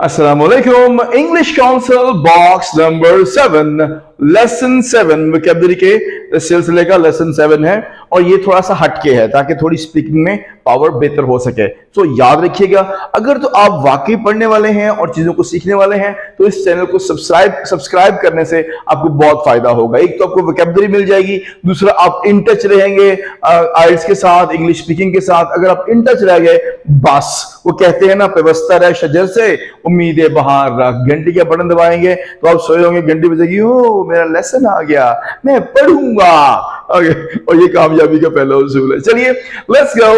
अस्सलामुअलैकुम। English council box number 7 lesson 7 vocabulary के सिलसिले का लेसन 7 है और ये थोड़ा सा हटके है ताकि थोड़ी स्पीकिंग में पावर बेहतर हो सके। तो याद रखिएगा, अगर तो आप वाकई पढ़ने वाले हैं और चीजों को सीखने वाले हैं तो इस चैनल को सब्सक्राइब करने से आपको बहुत फायदा होगा। एक तो आपको वोकैबुलरी मिल जाएगी, दूसरा आप इन टच रहेंगे आइल्स के साथ, इंग्लिश स्पीकिंग के साथ। अगर आप इन टच रह गए, बस वो कहते हैं ना, पेवस्ता रह शजर से उम्मीदें बाहर रख। घंटी का बटन दबाएंगे तो आप सोए होंगे, घंटी बजेगी, ओ मेरा लेसन आ गया, मैं पढ़ूंगा। और ये कामयाबी का पहला उसूल है। चलिए let's go.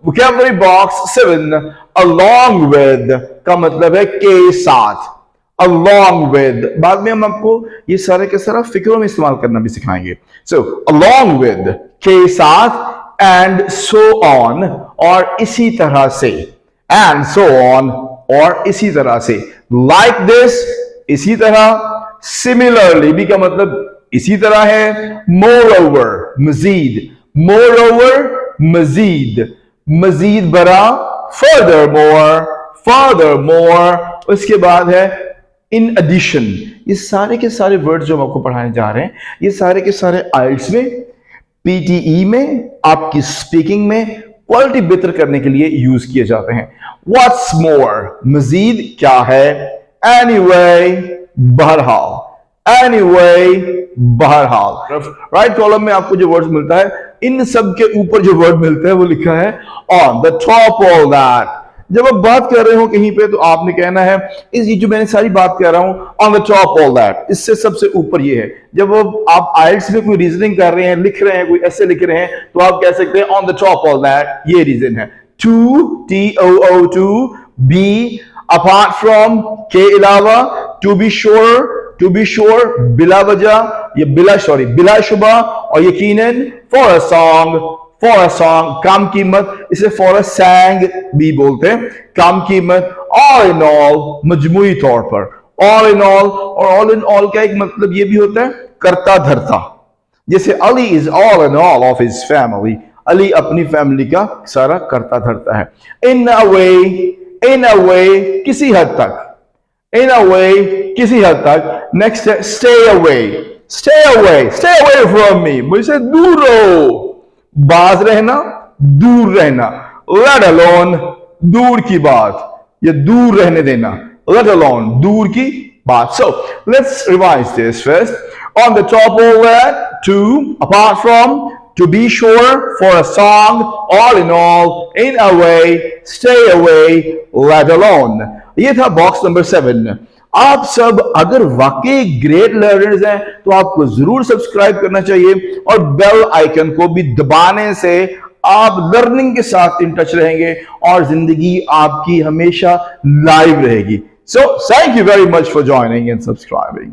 Vocabulary box 7 along with का मतलब है के साथ। along with बाद में हम आपको ये सारे के सारा फिक्रों में इस्तेमाल करना भी सिखाएंगे। सो along with के साथ, and so on और इसी तरह से, and so on और इसी तरह से, like this इसी तरह, similarly भी का मतलब इसी तरह है, moreover मजीद, moreover मजीद, मजीद बरा, furthermore उसके बाद है in addition। ये सारे के सारे वर्ड जो हम आपको पढ़ाने जा रहे हैं, ये सारे के सारे आइल्स में, पीटीई में, आपकी स्पीकिंग में क्वालिटी बेहतर करने के लिए यूज किए जाते हैं। What's more मजीद क्या है, anyway बहरहाल, anyway बहरहाल। राइट कॉलम में आपको जो वर्ड मिलता है, इन सब के ऊपर जो वर्ड मिलता है वो लिखा है on the top of that। जब आप बात कर रहे हो कहीं पे तो आपने कहना है, इस ये जो मैंने सारी बात कर रहा हूं on the top of that, इससे सबसे ऊपर ये है। जब आप आइल्स में कोई रीजनिंग कर रहे हैं, लिख रहे हैं, कोई ऐसे लिख रहे हैं, तो आप कह सकते हैं on the top of that, ये रीजन है। to to be apart from के अलावा, to be sure बिला वजह, ये बिला शुबा, और यकीनन for a song कम कीमत, इसे for a sang भी बोलते हैं, कम कीमत। all in all मजमूई तौर पर, all in all, और all in all का एक मतलब ये भी होता है करता धरता। जैसे Ali is all in all of his family, Ali अपनी फैमिली का सारा करता धरता है। in a way किसी हद तक, in a way किसी हद तक। नेक्स्ट है stay away from me, मुझसे दूर रहो, बाज रहना, दूर रहना। let alone दूर की बात, या दूर रहने देना, let alone दूर की बात। so let's revise this first। on the top of that, to, apart from, to be sure, for a song, all in all, in a way, stay away, let alone। ये था box number 7। आप सब अगर वाकई great learners हैं तो आपको जरूर सब्सक्राइब करना चाहिए और बेल आइकन को भी दबाने से आप लर्निंग के साथ इन टच रहेंगे और जिंदगी आपकी हमेशा लाइव रहेगी। So thank you very much for joining and subscribing.